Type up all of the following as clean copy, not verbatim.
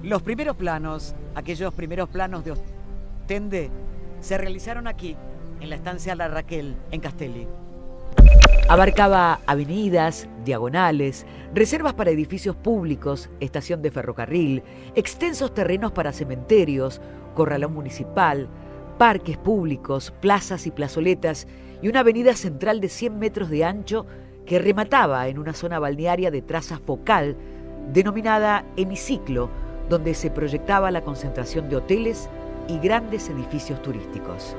Los primeros planos, aquellos primeros planos de Ostende, se realizaron aquí, en la estancia La Raquel, en Castelli. Abarcaba avenidas, diagonales, reservas para edificios públicos, estación de ferrocarril, extensos terrenos para cementerios, corralón municipal, parques públicos, plazas y plazoletas y una avenida central de 100 metros de ancho que remataba en una zona balnearia de traza focal denominada hemiciclo, donde se proyectaba la concentración de hoteles y grandes edificios turísticos.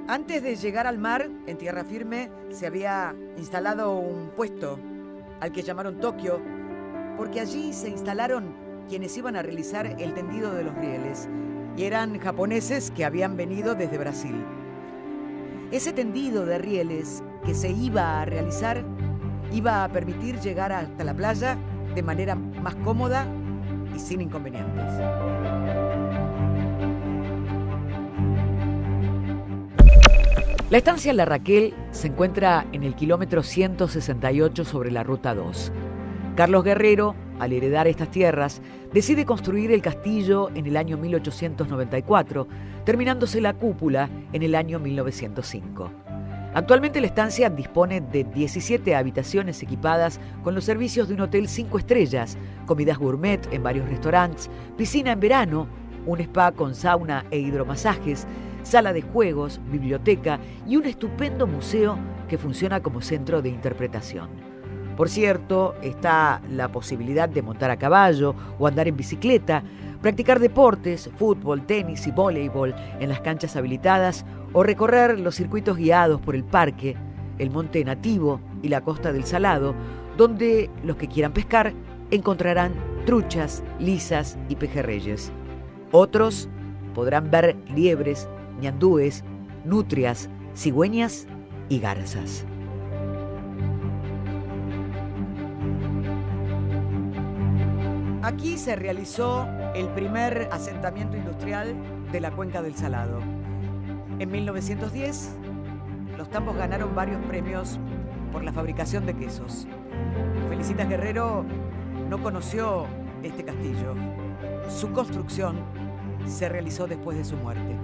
Antes de llegar al mar, en tierra firme, se había instalado un puesto al que llamaron Tokio, porque allí se instalaron quienes iban a realizar el tendido de los rieles, y eran japoneses que habían venido desde Brasil. Ese tendido de rieles que se iba a realizar iba a permitir llegar hasta la playa de manera más cómoda y sin inconvenientes. La estancia La Raquel se encuentra en el kilómetro 168 sobre la Ruta 2. Carlos Guerrero, al heredar estas tierras, decide construir el castillo en el año 1894, terminándose la cúpula en el año 1905. Actualmente la estancia dispone de 17 habitaciones equipadas con los servicios de un hotel 5 estrellas, comidas gourmet en varios restaurantes, piscina en verano, un spa con sauna e hidromasajes, sala de juegos, biblioteca y un estupendo museo que funciona como centro de interpretación. Por cierto, está la posibilidad de montar a caballo o andar en bicicleta, practicar deportes, fútbol, tenis y voleibol en las canchas habilitadas o recorrer los circuitos guiados por el parque, el monte nativo y la costa del Salado, donde los que quieran pescar encontrarán truchas, lisas y pejerreyes. Otros podrán ver liebres, ñandúes, nutrias, cigüeñas y garzas. Aquí se realizó el primer asentamiento industrial de la cuenca del Salado. En 1910, los tambos ganaron varios premios por la fabricación de quesos. Felicitas Guerrero no conoció este castillo. Su construcción se realizó después de su muerte.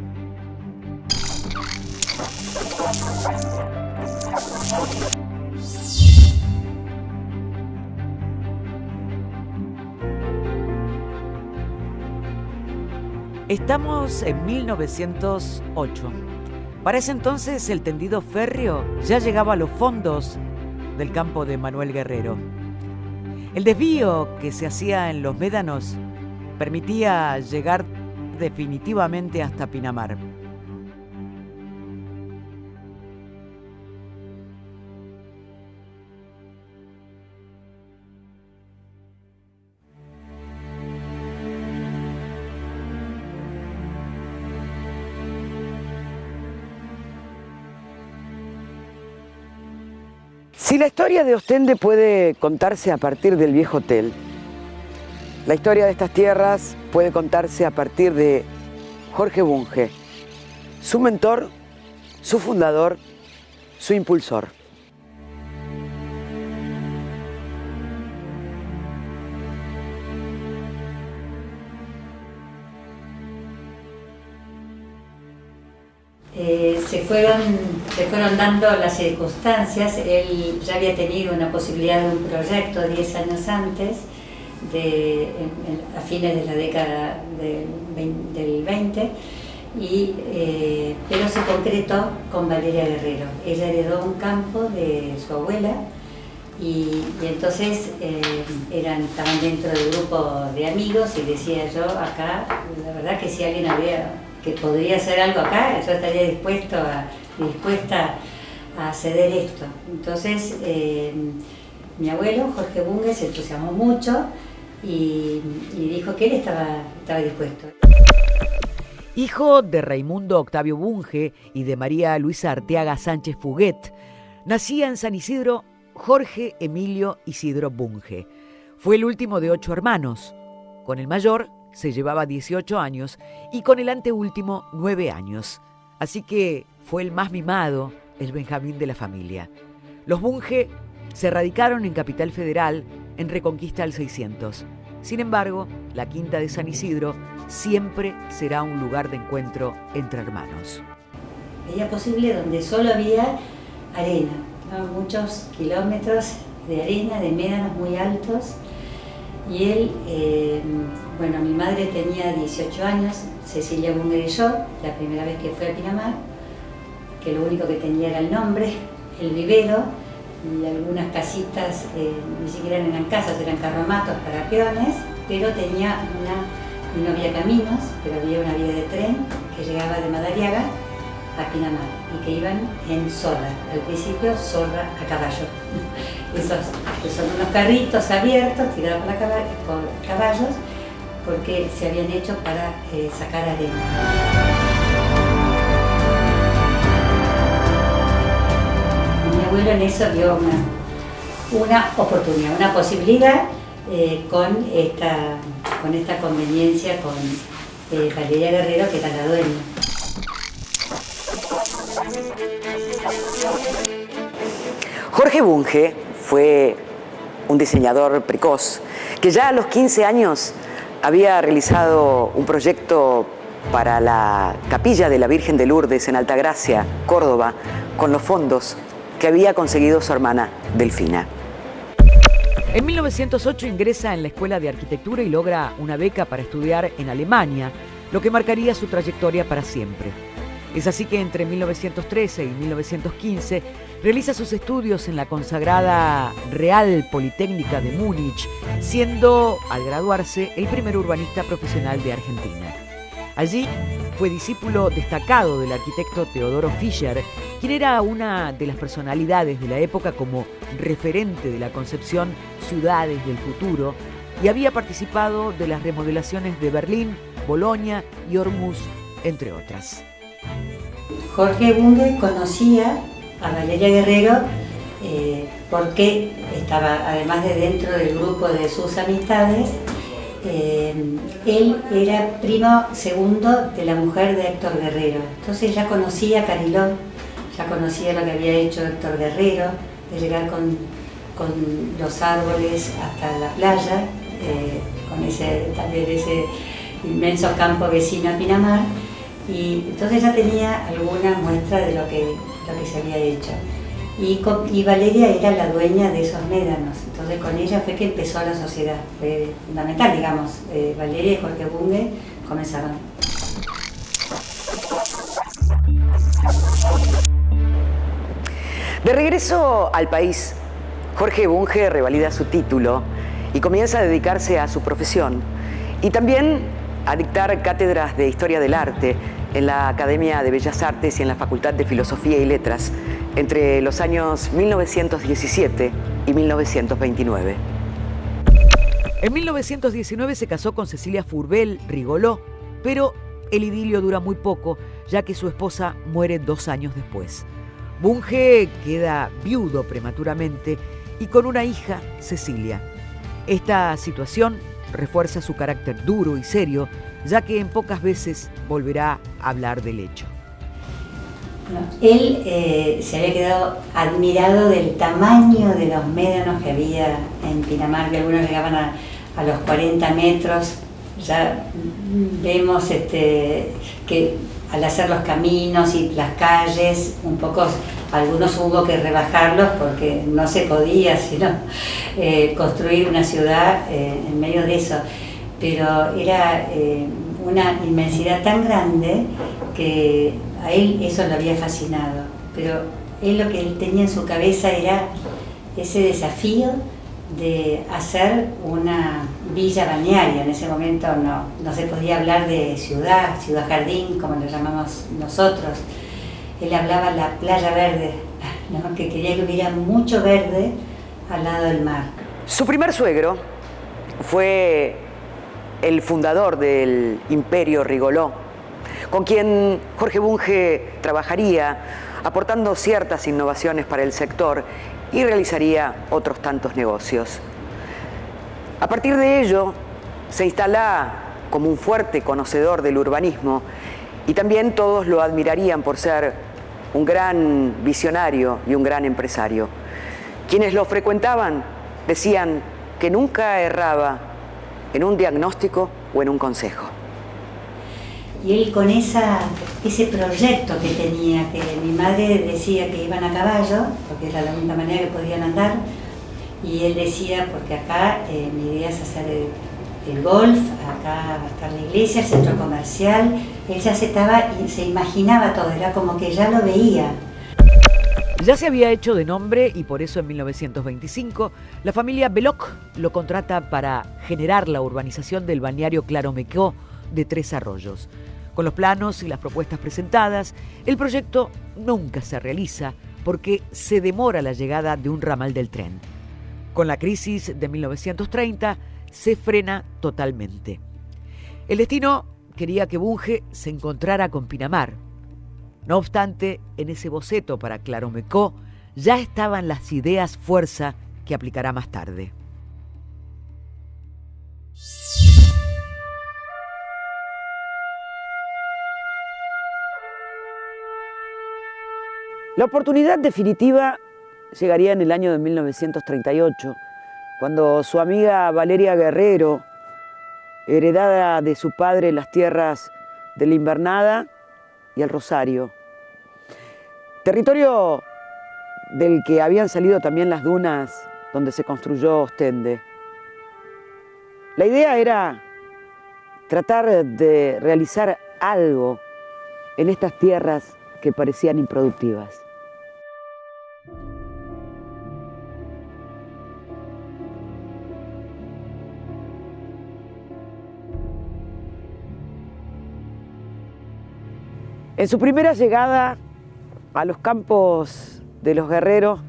Estamos en 1908. Para ese entonces el tendido férreo ya llegaba a los fondos del campo de Manuel Guerrero. El desvío que se hacía en los médanos permitía llegar definitivamente hasta Pinamar. Si la historia de Ostende puede contarse a partir del viejo hotel, la historia de estas tierras puede contarse a partir de Jorge Bunge, su mentor, su fundador, su impulsor. Se fueron dando las circunstancias. Él ya había tenido una posibilidad de un proyecto 10 años antes, a fines de la década del 20, pero se concretó con Valeria Guerrero. Ella heredó un campo de su abuela y entonces estaban dentro del grupo de amigos y decía yo acá, la verdad que si alguien que podría hacer algo acá, yo estaría dispuesta a ceder esto. Entonces, mi abuelo, Jorge Bunge, se entusiasmó mucho y dijo que él estaba dispuesto. Hijo de Raimundo Octavio Bunge y de María Luisa Arteaga Sánchez Fuguet, nacía en San Isidro Jorge Emilio Isidro Bunge. Fue el último de 8 hermanos. Con el mayor se llevaba 18 años y con el anteúltimo 9 años. Así que fue el más mimado, el Benjamín de la familia. Los Bunge se radicaron en Capital Federal en Reconquista al 600. Sin embargo, la Quinta de San Isidro siempre será un lugar de encuentro entre hermanos. Veía posible donde solo había arena, ¿no? Muchos kilómetros de arena, de médanos muy altos. Y él, bueno, mi madre tenía 18 años, Cecilia Bunge y yo, la primera vez que fue a Pinamar, que lo único que tenía era el nombre, el vivero y algunas casitas, ni siquiera eran casas, eran carromatos para peones, pero tenía y no había caminos, pero había una vía de tren que llegaba de Madariaga a Pinamar y que iban en zorra, al principio zorra a caballo. Esos que son unos carritos abiertos tirados por caballos porque se habían hecho para sacar arena. Mi abuelo en eso vio una oportunidad, una posibilidad con esta conveniencia con Valeria Guerrero, que era la dueña. Jorge Bunge fue un diseñador precoz que ya a los 15 años había realizado un proyecto para la capilla de la Virgen de Lourdes en Altagracia, Córdoba, con los fondos que había conseguido su hermana Delfina. En 1908 ingresa en la Escuela de Arquitectura y logra una beca para estudiar en Alemania, lo que marcaría su trayectoria para siempre. Es así que entre 1913 y 1915 realiza sus estudios en la consagrada Real Politécnica de Múnich, siendo, al graduarse, el primer urbanista profesional de Argentina. Allí fue discípulo destacado del arquitecto Teodoro Fischer, quien era una de las personalidades de la época como referente de la concepción Ciudades del Futuro y había participado de las remodelaciones de Berlín, Bolonia y Ormuz, entre otras. Jorge Bunge conocía a Valeria Guerrero porque estaba, además de dentro del grupo de sus amistades, él era primo segundo de la mujer de Héctor Guerrero. Entonces ya conocía a Cariló, ya conocía lo que había hecho Héctor Guerrero, de llegar con los árboles hasta la playa, con ese inmenso campo vecino a Pinamar. Y entonces ya tenía alguna muestra de lo que se había hecho. Y Valeria era la dueña de esos médanos, entonces con ella fue que empezó la sociedad. Fue fundamental, digamos. Valeria y Jorge Bunge comenzaron. De regreso al país, Jorge Bunge revalida su título y comienza a dedicarse a su profesión y también a dictar cátedras de Historia del Arte en la Academia de Bellas Artes y en la Facultad de Filosofía y Letras entre los años 1917 y 1929. En 1919 se casó con Cecilia Fourbel Rigolot, pero el idilio dura muy poco, ya que su esposa muere 2 años después. Bunge queda viudo prematuramente y con una hija, Cecilia. Esta situación refuerza su carácter duro y serio, ya que en pocas veces volverá a hablar del hecho. Él se había quedado admirado del tamaño de los médanos que había en Pinamar, que algunos llegaban a los 40 metros. Ya vemos que al hacer los caminos y las calles, un poco, algunos hubo que rebajarlos porque no se podía sino construir una ciudad en medio de eso. Pero era una inmensidad tan grande que a él eso lo había fascinado. Pero lo que él tenía en su cabeza era ese desafío de hacer una villa balnearia. En ese momento no se podía hablar de ciudad jardín, como lo llamamos nosotros. Él hablaba de la playa verde, ¿no? Que quería que hubiera mucho verde al lado del mar. Su primer suegro fue el fundador del Imperio Rigolot, con quien Jorge Bunge trabajaría aportando ciertas innovaciones para el sector y realizaría otros tantos negocios. A partir de ello, se instala como un fuerte conocedor del urbanismo y también todos lo admirarían por ser un gran visionario y un gran empresario. Quienes lo frecuentaban decían que nunca erraba en un diagnóstico o en un consejo. Y él con ese proyecto que tenía, que mi madre decía que iban a caballo, porque era la única manera que podían andar, y él decía, porque acá mi idea es hacer el golf, acá va a estar la iglesia, el centro comercial, él ya se imaginaba todo, era como que ya lo veía. Ya se había hecho de nombre y por eso en 1925 la familia Beloc lo contrata para generar la urbanización del balneario Claromecó de Tres Arroyos. Con los planos y las propuestas presentadas, el proyecto nunca se realiza porque se demora la llegada de un ramal del tren. Con la crisis de 1930 se frena totalmente. El destino quería que Bunge se encontrara con Pinamar. No obstante, en ese boceto para Claromecó ya estaban las ideas fuerza que aplicará más tarde. La oportunidad definitiva llegaría en el año de 1938, cuando su amiga Valeria Guerrero, heredada de su padre las tierras de la Invernada y el Rosario, territorio del que habían salido también las dunas donde se construyó Ostende. La idea era tratar de realizar algo en estas tierras que parecían improductivas. En su primera llegada a los campos de los Guerreros,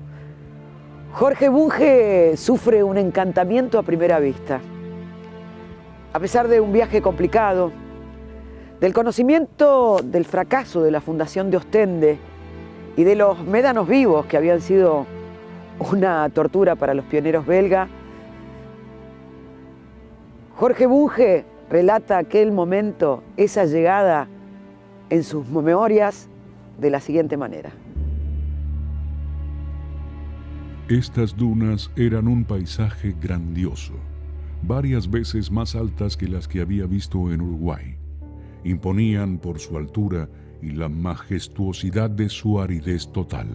Jorge Bunge sufre un encantamiento a primera vista. A pesar de un viaje complicado, del conocimiento del fracaso de la fundación de Ostende y de los médanos vivos que habían sido una tortura para los pioneros belgas, Jorge Bunge relata aquel momento, esa llegada, en sus memorias de la siguiente manera. Estas dunas eran un paisaje grandioso, varias veces más altas que las que había visto en Uruguay. Imponían por su altura y la majestuosidad de su aridez total.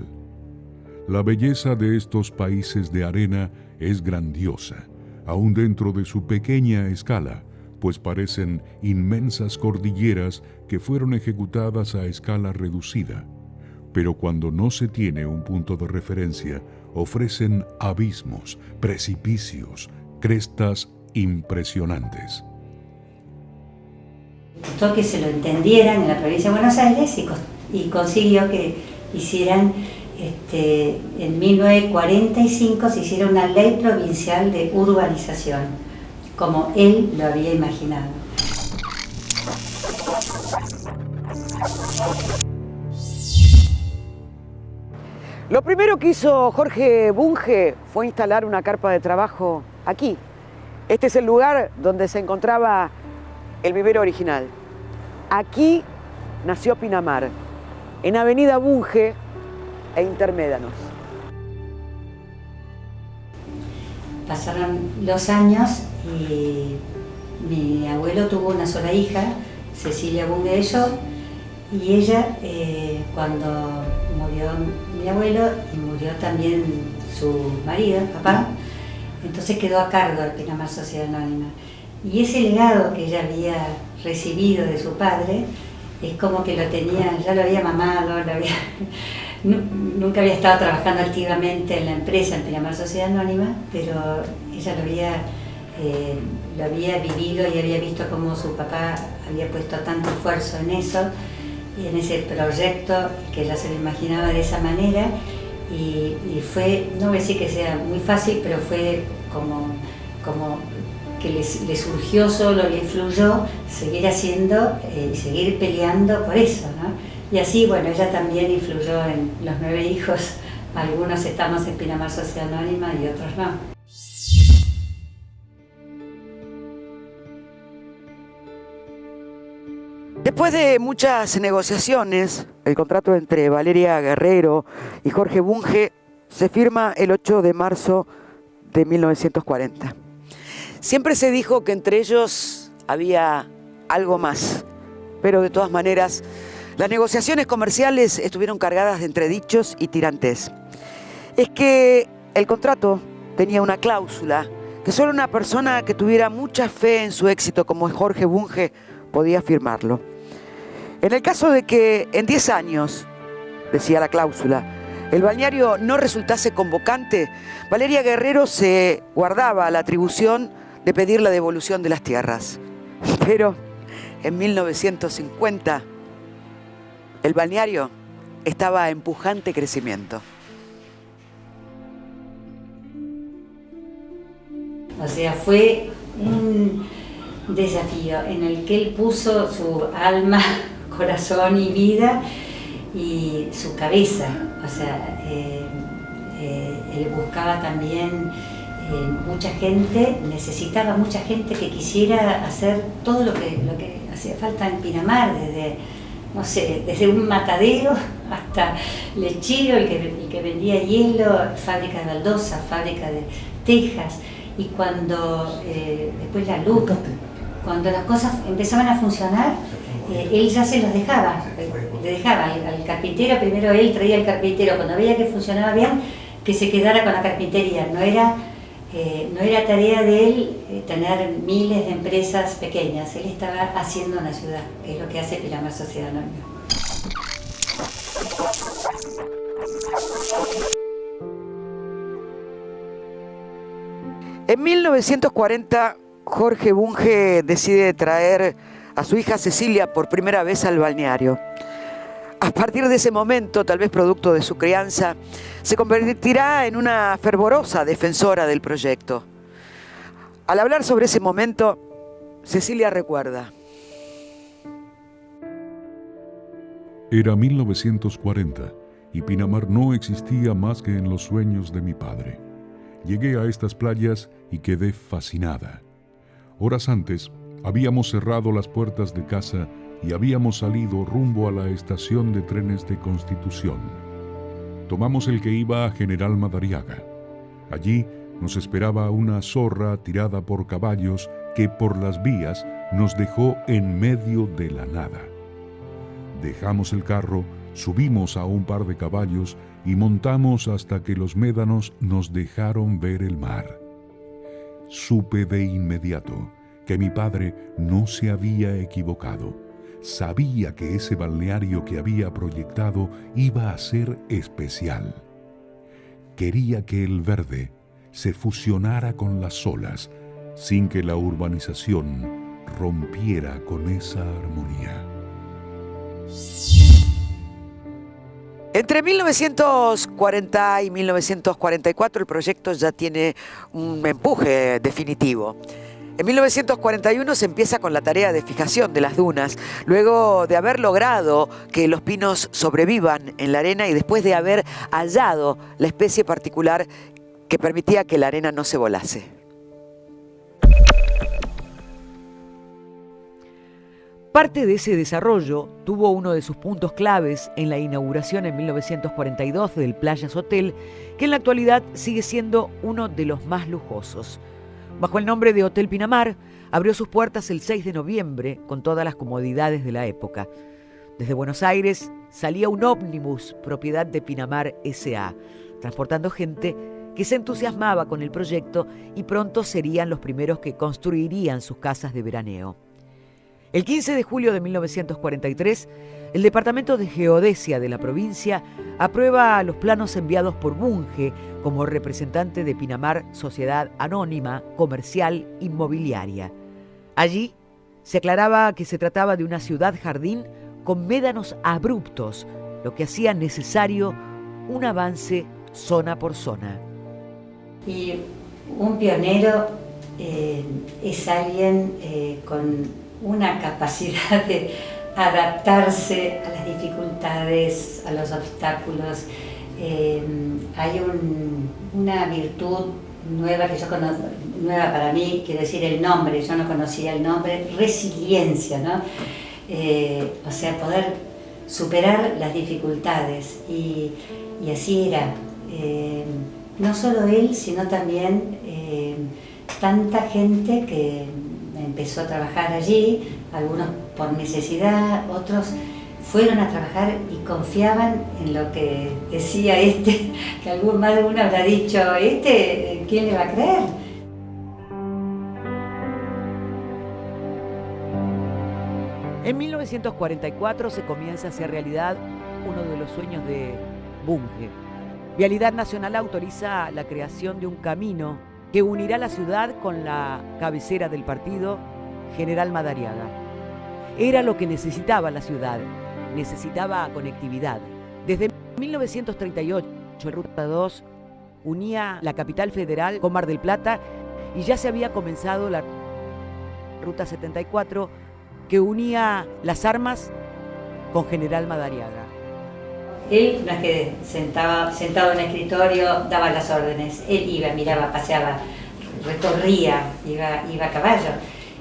La belleza de estos países de arena es grandiosa, aún dentro de su pequeña escala, pues parecen inmensas cordilleras que fueron ejecutadas a escala reducida. Pero cuando no se tiene un punto de referencia, ofrecen abismos, precipicios, crestas impresionantes. Costó que se lo entendieran en la provincia de Buenos Aires y consiguió que hicieran, en 1945 se hiciera una ley provincial de urbanización, como él lo había imaginado. Lo primero que hizo Jorge Bunge fue instalar una carpa de trabajo aquí. Este es el lugar donde se encontraba el vivero original. Aquí nació Pinamar, en Avenida Bunge e Intermédanos. Pasaron los años y mi abuelo tuvo una sola hija, Cecilia Bunge de Yo, y ella, cuando murió mi abuelo y murió también su marido, papá, entonces quedó a cargo de Pinamar Sociedad Anónima. Y ese legado que ella había recibido de su padre, es como que lo tenía, ya lo había mamado, nunca había estado trabajando activamente en la empresa, en Pinamar Sociedad Anónima, pero ella lo había vivido y había visto cómo su papá había puesto tanto esfuerzo en eso, y en ese proyecto, que ella se lo imaginaba de esa manera, y fue, no voy a decir que sea muy fácil, pero fue como que le surgió solo, le influyó seguir haciendo y seguir peleando por eso, ¿no? Y así, bueno, ella también influyó en los 9 hijos, algunos estamos en Pinamar Sociedad Anónima y otros no. Después de muchas negociaciones, el contrato entre Valeria Guerrero y Jorge Bunge se firma el 8 de marzo de 1940. Siempre se dijo que entre ellos había algo más, pero de todas maneras las negociaciones comerciales estuvieron cargadas de entredichos y tirantes. Es que el contrato tenía una cláusula que solo una persona que tuviera mucha fe en su éxito, como Jorge Bunge, podía firmarlo. En el caso de que en 10 años, decía la cláusula, el balneario no resultase convocante, Valeria Guerrero se guardaba la atribución de pedir la devolución de las tierras. Pero en 1950, el balneario estaba en pujante crecimiento. O sea, fue un desafío en el que él puso su alma, corazón y vida y su cabeza. O sea, él buscaba también mucha gente, necesitaba mucha gente que quisiera hacer todo lo que hacía falta en Pinamar, desde, no sé, desde un matadero hasta lechero, el que vendía hielo, fábrica de baldosa, fábrica de tejas. Y cuando después la luz, cuando las cosas empezaban a funcionar, él ya se los dejaba, le dejaba al carpintero. Primero él traía al carpintero, cuando veía que funcionaba bien, que se quedara con la carpintería. No era tarea de él tener miles de empresas pequeñas, él estaba haciendo una ciudad, que es lo que hace Pinamar Sociedad Anónima. En 1940, Jorge Bunge decide traer a su hija Cecilia por primera vez al balneario. A partir de ese momento, tal vez producto de su crianza, se convertirá en una fervorosa defensora del proyecto. Al hablar sobre ese momento, Cecilia recuerda. Era 1940 y Pinamar no existía más que en los sueños de mi padre. Llegué a estas playas y quedé fascinada. Horas antes, habíamos cerrado las puertas de casa y habíamos salido rumbo a la estación de trenes de Constitución. Tomamos el que iba a General Madariaga. Allí nos esperaba una zorra tirada por caballos que por las vías nos dejó en medio de la nada. Dejamos el carro, subimos a un par de caballos y montamos hasta que los médanos nos dejaron ver el mar. Supe de inmediato que mi padre no se había equivocado. Sabía que ese balneario que había proyectado iba a ser especial. Quería que el verde se fusionara con las olas sin que la urbanización rompiera con esa armonía. Entre 1940 y 1944 el proyecto ya tiene un empuje definitivo. En 1941 se empieza con la tarea de fijación de las dunas, luego de haber logrado que los pinos sobrevivan en la arena y después de haber hallado la especie particular que permitía que la arena no se volase. Parte de ese desarrollo tuvo uno de sus puntos claves en la inauguración en 1942 del Playas Hotel, que en la actualidad sigue siendo uno de los más lujosos. Bajo el nombre de Hotel Pinamar, abrió sus puertas el 6 de noviembre con todas las comodidades de la época. Desde Buenos Aires salía un ómnibus propiedad de Pinamar S.A., transportando gente que se entusiasmaba con el proyecto y pronto serían los primeros que construirían sus casas de veraneo. El 15 de julio de 1943, el Departamento de Geodesia de la provincia aprueba los planos enviados por Bunge como representante de Pinamar Sociedad Anónima Comercial Inmobiliaria. Allí se aclaraba que se trataba de una ciudad-jardín con médanos abruptos, lo que hacía necesario un avance zona por zona. Y un pionero es alguien con una capacidad de adaptarse a las dificultades, a los obstáculos. Hay una virtud nueva que yo conozco, nueva para mí, quiero decir el nombre, yo no conocía el nombre, resiliencia, ¿no? O sea, poder superar las dificultades y así era no solo él, sino también tanta gente que empezó a trabajar allí, algunos por necesidad, otros fueron a trabajar y confiaban en lo que decía que más de uno habrá dicho, ¿quién le va a creer? En 1944 se comienza a hacer realidad uno de los sueños de Bunge. Vialidad Nacional autoriza la creación de un camino que unirá la ciudad con la cabecera del partido, General Madariaga. Era lo que necesitaba la ciudad, necesitaba conectividad. Desde 1938, el Ruta 2 unía la capital federal con Mar del Plata y ya se había comenzado la Ruta 74 que unía Las Armas con General Madariaga. Él no es que sentado en el escritorio daba las órdenes, él iba, miraba, paseaba, recorría, iba a caballo.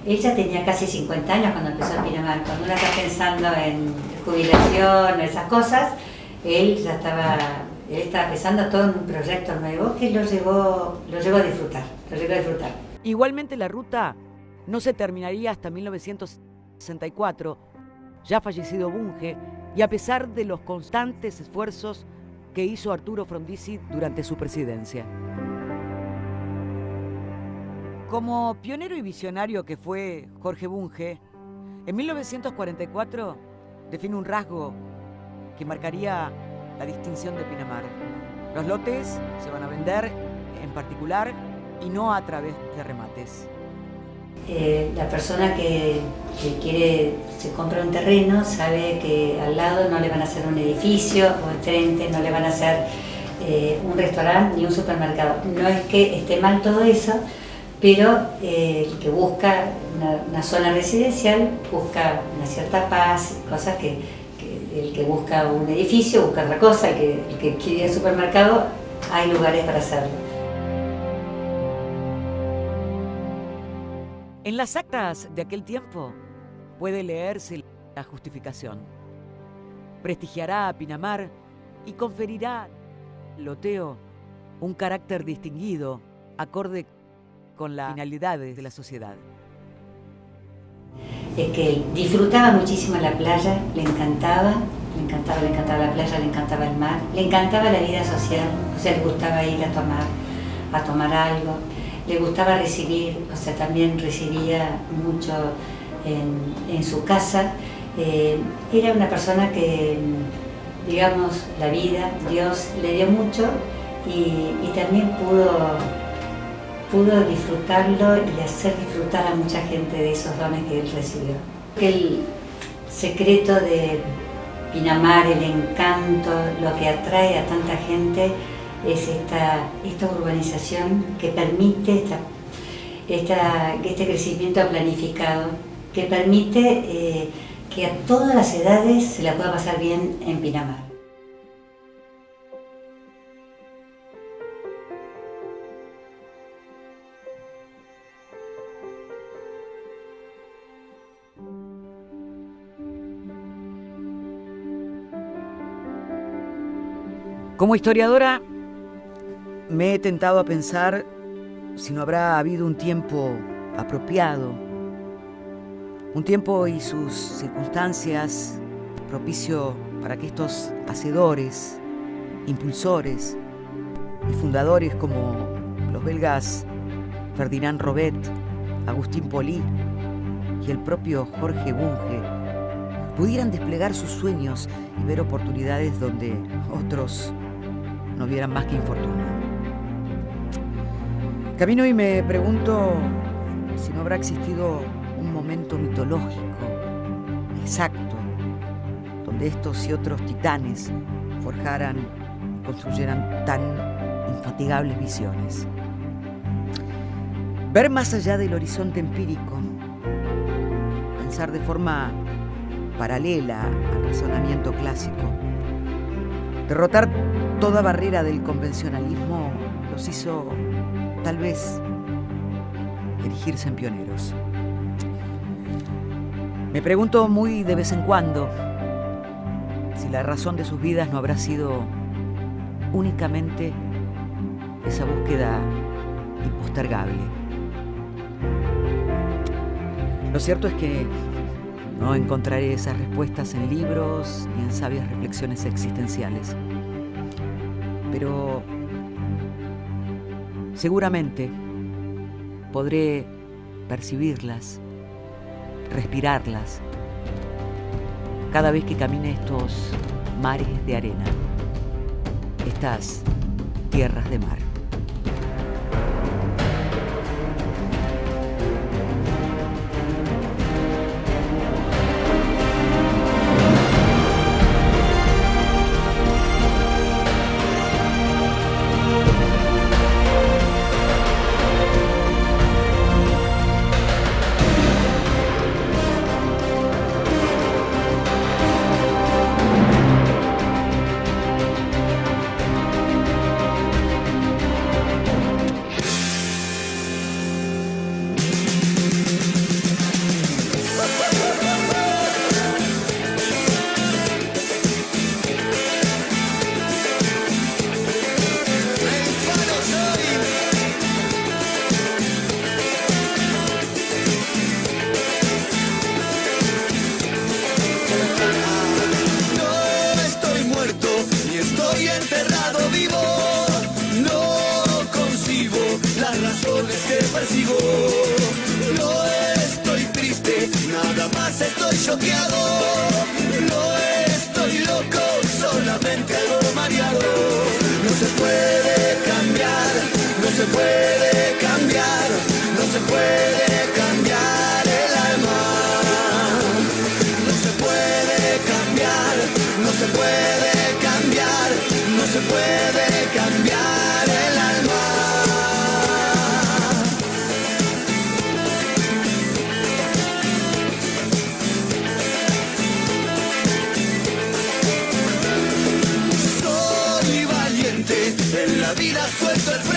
Él ya tenía casi 50 años cuando empezó el Pinamar. Cuando uno está pensando en jubilación, esas cosas, él estaba pensando todo en un proyecto nuevo que lo llevó a disfrutar, Igualmente la ruta no se terminaría hasta 1964, ya fallecido Bunge, y a pesar de los constantes esfuerzos que hizo Arturo Frondizi durante su presidencia. Como pionero y visionario que fue Jorge Bunge, en 1944 define un rasgo que marcaría la distinción de Pinamar. Los lotes se van a vender en particular y no a través de remates. La persona que se compra un terreno sabe que al lado no le van a hacer un edificio o enfrente no le van a hacer un restaurante ni un supermercado. No es que esté mal todo eso, pero el que busca una zona residencial busca una cierta paz, cosas que el que busca un edificio busca otra cosa, el que quiere ir al supermercado, hay lugares para hacerlo. En las actas de aquel tiempo puede leerse la justificación. Prestigiará a Pinamar y conferirá al loteo un carácter distinguido, acorde con las finalidades de la sociedad. Es que disfrutaba muchísimo la playa, le encantaba la playa, le encantaba el mar, le encantaba la vida social, o sea, le gustaba ir a tomar algo. Le gustaba recibir, o sea, también recibía mucho en su casa. Era una persona que, digamos, la vida, Dios le dio mucho y también pudo disfrutarlo y hacer disfrutar a mucha gente de esos dones que él recibió. El secreto de Pinamar, el encanto, lo que atrae a tanta gente, es esta urbanización que permite este crecimiento planificado, que permite que a todas las edades se la pueda pasar bien en Pinamar. Como historiadora, me he tentado a pensar si no habrá habido un tiempo apropiado, un tiempo y sus circunstancias propicio para que estos hacedores, impulsores y fundadores como los belgas Ferdinand Robet, Agustín Polí y el propio Jorge Bunge pudieran desplegar sus sueños y ver oportunidades donde otros no vieran más que infortunio. Camino y me pregunto si no habrá existido un momento mitológico, exacto, donde estos y otros titanes forjaran y construyeran tan infatigables visiones. Ver más allá del horizonte empírico, pensar de forma paralela al razonamiento clásico, derrotar toda barrera del convencionalismo los hizo, tal vez, erigirse en pioneros. Me pregunto muy de vez en cuando si la razón de sus vidas no habrá sido únicamente esa búsqueda impostergable. Lo cierto es que no encontraré esas respuestas en libros ni en sabias reflexiones existenciales. Pero seguramente podré percibirlas, respirarlas, cada vez que camine estos mares de arena, estas tierras de mar. Suelto el